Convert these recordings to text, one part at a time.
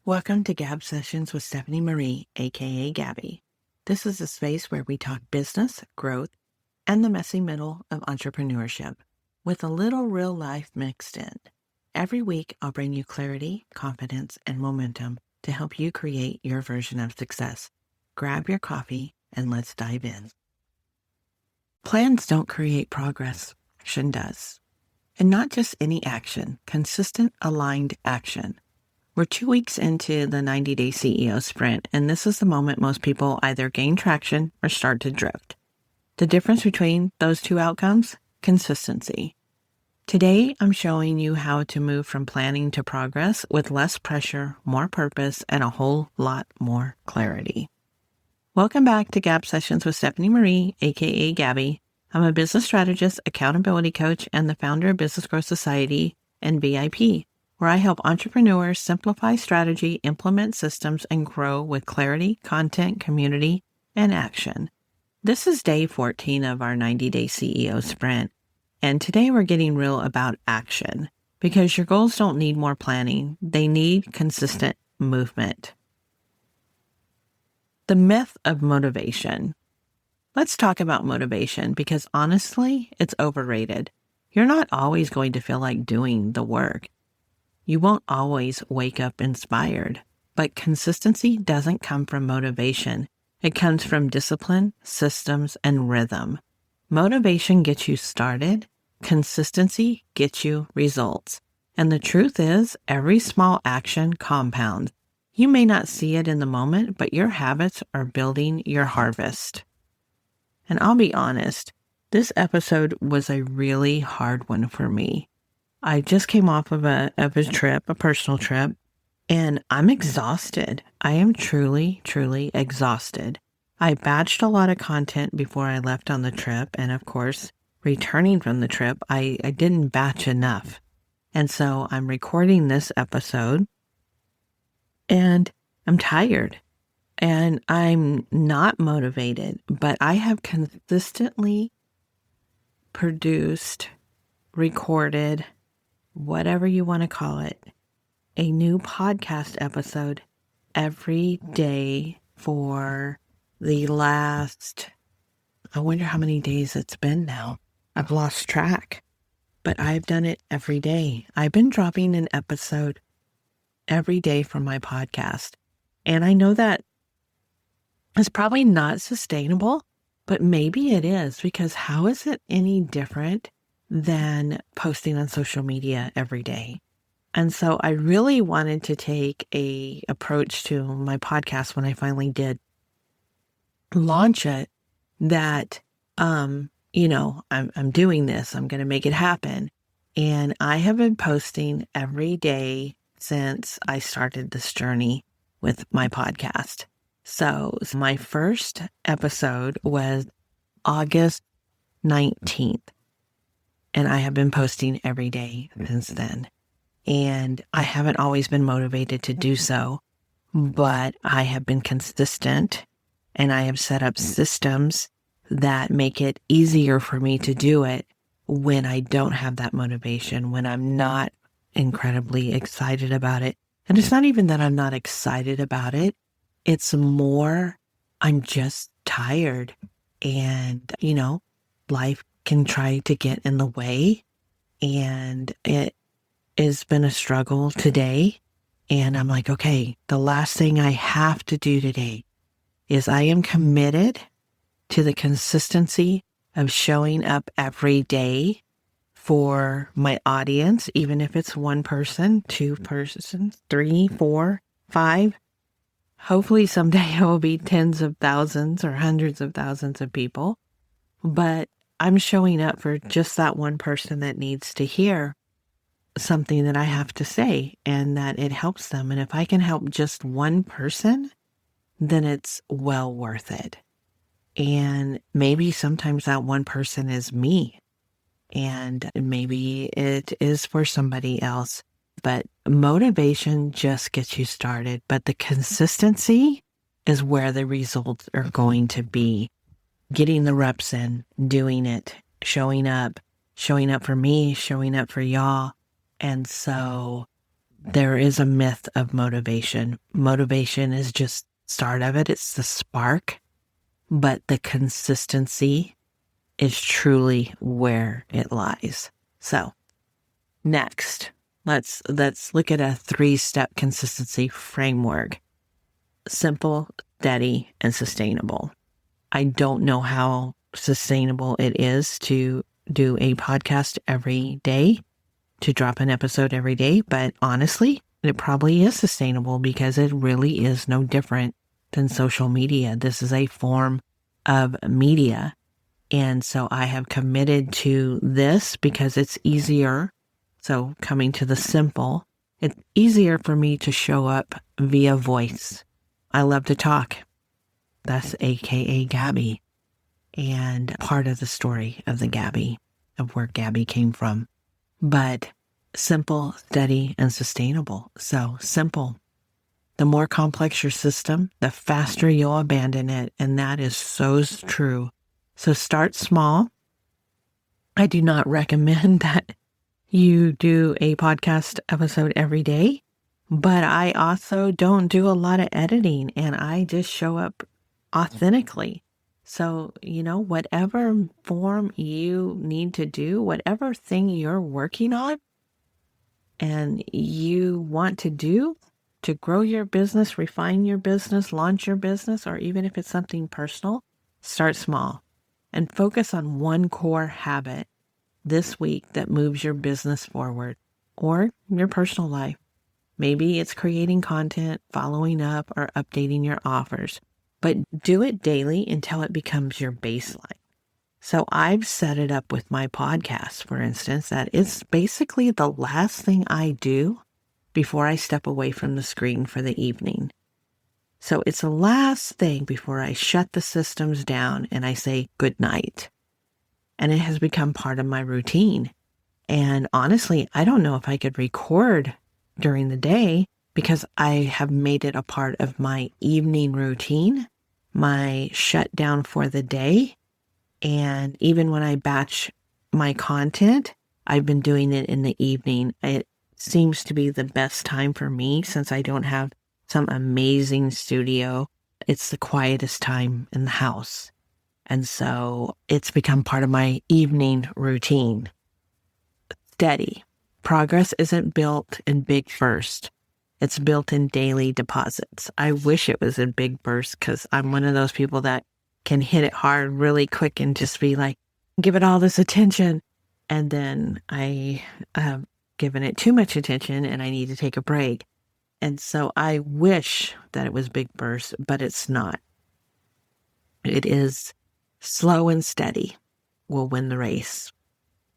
Welcome to Gab Sessions with Stephanie Marie, aka Gabbie. This is a space where we talk business, growth, and the messy middle of entrepreneurship, with a little real life mixed in. Every week, I'll bring you clarity, confidence, and momentum to help you create your version of success. Grab your coffee and let's dive in. Plans don't create progress, action does. And not just any action, consistent, aligned action. We're 2 weeks into the 90-day CEO sprint, and this is the moment most people either gain traction or start to drift. The difference between those two outcomes? Consistency. Today, I'm showing you how to move from planning to progress with less pressure, more purpose, and a whole lot more clarity. Welcome back to Gab Sessions with Stephanie Marie, aka Gabbie. I'm a business strategist, accountability coach, and the founder of Business Growth Society and VIP, where I help entrepreneurs simplify strategy, implement systems, and grow with clarity, content, community, and action. This is day 14 of our 90-day CEO sprint, and today we're getting real about action because your goals don't need more planning. They need consistent movement. The myth of motivation. Let's talk about motivation because honestly, it's overrated. You're not always going to feel like doing the work. You won't always wake up inspired, but consistency doesn't come from motivation. It comes from discipline, systems, and rhythm. Motivation gets you started. Consistency gets you results. And the truth is, every small action compounds. You may not see it in the moment, but your habits are building your harvest. And I'll be honest, this episode was a really hard one for me. I just came off of a trip, a personal trip, and I'm exhausted. I am truly, truly exhausted. I batched a lot of content before I left on the trip, and of course, returning from the trip, I didn't batch enough. And so I'm recording this episode, and I'm tired, and I'm not motivated, but I have consistently produced, recorded, whatever you want to call it, a new podcast episode every day for the last, I wonder how many days it's been now. I've lost track, but I've done it every day. I've been dropping an episode every day for my podcast. And I know that it's probably not sustainable, but maybe it is, because how is it any different than posting on social media every day? And so I really wanted to take a approach to my podcast when I finally did launch it that, I'm doing this, I'm going to make it happen. And I have been posting every day since I started this journey with my podcast. So my first episode was August 19th. And I have been posting every day since then. And I haven't always been motivated to do so, but I have been consistent, and I have set up systems that make it easier for me to do it when I don't have that motivation, when I'm not incredibly excited about it. And it's not even that I'm not excited about it. It's more, I'm just tired, and, life can try to get in the way, and it has been a struggle today. And I'm like, okay, the last thing I have to do today is I am committed to the consistency of showing up every day for my audience, even if it's one person, two persons, 3, 4, 5. Hopefully someday it will be tens of thousands or hundreds of thousands of people. But I'm showing up for just that one person that needs to hear something that I have to say, and that it helps them. And if I can help just one person, then it's well worth it. And maybe sometimes that one person is me, and maybe it is for somebody else. But motivation just gets you started. But the consistency is where the results are going to be. Getting the reps in, doing it, showing up for me, showing up for y'all. And so there is a myth of motivation. Motivation is just start of it. It's the spark, but the consistency is truly where it lies. So next, let's look at a 3-step consistency framework. Simple, steady, and sustainable. I don't know how sustainable it is to do a podcast every day, to drop an episode every day, but honestly, it probably is sustainable because it really is no different than social media. This is a form of media. And so I have committed to this because it's easier. So coming to the simple, it's easier for me to show up via voice. I love to talk. That's AKA Gabbie, and part of the story of the Gabbie, of where Gabbie came from. But simple, steady, and sustainable. So simple. The more complex your system, the faster you'll abandon it. And that is so true. So start small. I do not recommend that you do a podcast episode every day, but I also don't do a lot of editing, and I just show up authentically. So, whatever form you need to do, whatever thing you're working on and you want to do to grow your business, refine your business, launch your business, or even if it's something personal, start small and focus on one core habit this week that moves your business forward or your personal life. Maybe it's creating content, following up, or updating your offers, but do it daily until it becomes your baseline. So I've set it up with my podcast, for instance, that it's basically the last thing I do before I step away from the screen for the evening. So it's the last thing before I shut the systems down and I say good night. And it has become part of my routine. And honestly, I don't know if I could record during the day because I have made it a part of my evening routine, my shutdown for the day. And even when I batch my content, I've been doing it in the evening. It seems to be the best time for me since I don't have some amazing studio. It's the quietest time in the house. And so it's become part of my evening routine. Steady. Progress isn't built in big bursts. It's built in daily deposits. I wish it was in big bursts because I'm one of those people that can hit it hard really quick and just be like, give it all this attention. And then I have given it too much attention and I need to take a break. And so I wish that it was big bursts, but it's not. It is slow and steady will win the race.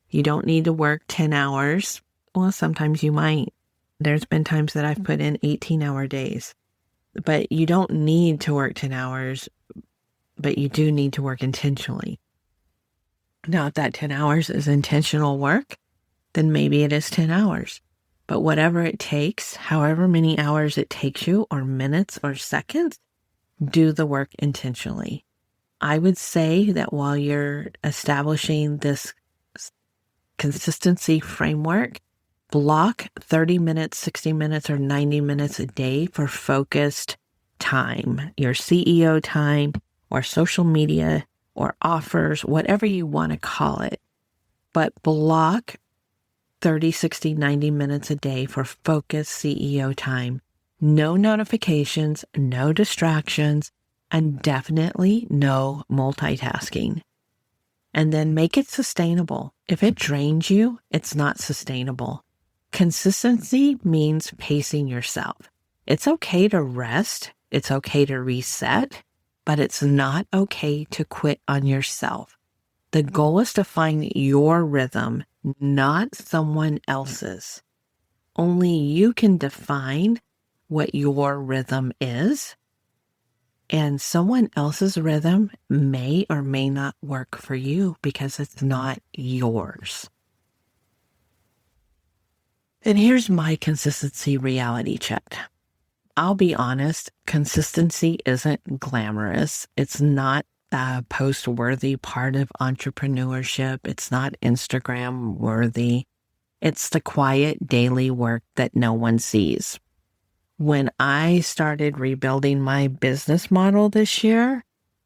You don't need to work 10 hours. Well, sometimes you might. There's been times that I've put in 18-hour days. But you don't need to work 10 hours, but you do need to work intentionally. Now, if that 10 hours is intentional work, then maybe it is 10 hours. But whatever it takes, however many hours it takes you, or minutes or seconds, do the work intentionally. I would say that while you're establishing this consistency framework, block 30 minutes, 60 minutes, or 90 minutes a day for focused time, your CEO time, or social media, or offers, whatever you want to call it. But block 30, 60, 90 minutes a day for focused CEO time. No notifications, no distractions, and definitely no multitasking. And then make it sustainable. If it drains you, it's not sustainable. Consistency means pacing yourself. It's okay to rest. It's okay to reset, but it's not okay to quit on yourself. The goal is to find your rhythm, not someone else's. Only you can define what your rhythm is, and someone else's rhythm may or may not work for you because it's not yours. And here's my consistency reality check. I'll be honest, consistency isn't glamorous. It's not a post-worthy part of entrepreneurship. It's not Instagram-worthy. It's the quiet daily work that no one sees. When I started rebuilding my business model this year,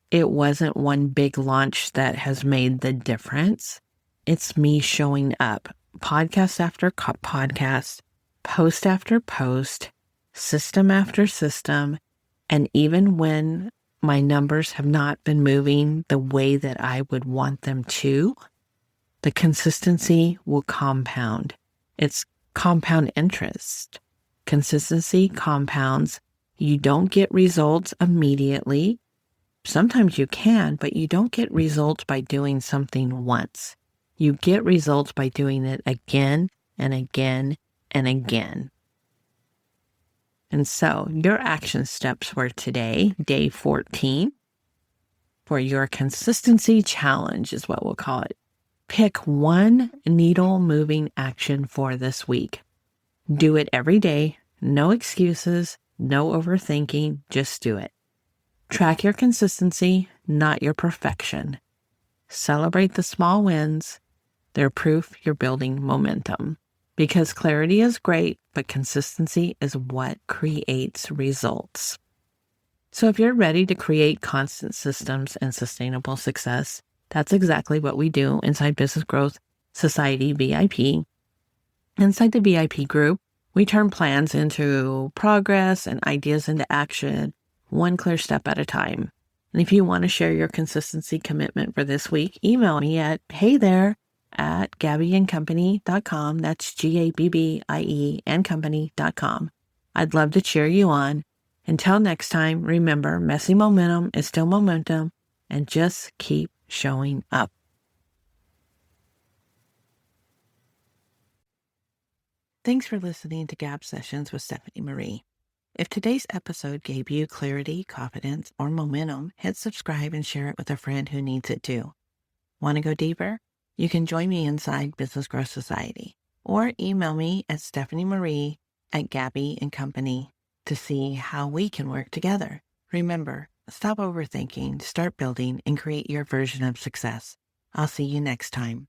it wasn't one big launch that has made the difference. It's me showing up, podcast after podcast, post after post, system after system. And even when my numbers have not been moving the way that I would want them to, the consistency will compound. It's compound interest. Consistency compounds. You don't get results immediately. Sometimes you can, but you don't get results by doing something once. You get results by doing it again and again and again. And so your action steps for today, day 14, for your consistency challenge is what we'll call it. Pick one needle moving action for this week. Do it every day. No excuses, no overthinking, just do it. Track your consistency, not your perfection. Celebrate the small wins. They're proof you're building momentum. Because clarity is great, but consistency is what creates results. So if you're ready to create constant systems and sustainable success, that's exactly what we do inside Business Growth Society VIP. Inside the VIP group, we turn plans into progress and ideas into action, one clear step at a time. And if you want to share your consistency commitment for this week, email me at heydere@gabbieandcompany.com. That's GABBIE and company.com. I'd love to cheer you on. Until next time, remember, messy momentum is still momentum, and just keep showing up. Thanks for listening to Gab Sessions with Stephanie Marie. If today's episode gave you clarity, confidence, or momentum, hit subscribe and share it with a friend who needs it too. Want to go deeper? You can join me inside Business Growth Society or email me at stephaniemarie@gabbieandcompany to see how we can work together. Remember, stop overthinking, start building, and create your version of success. I'll see you next time.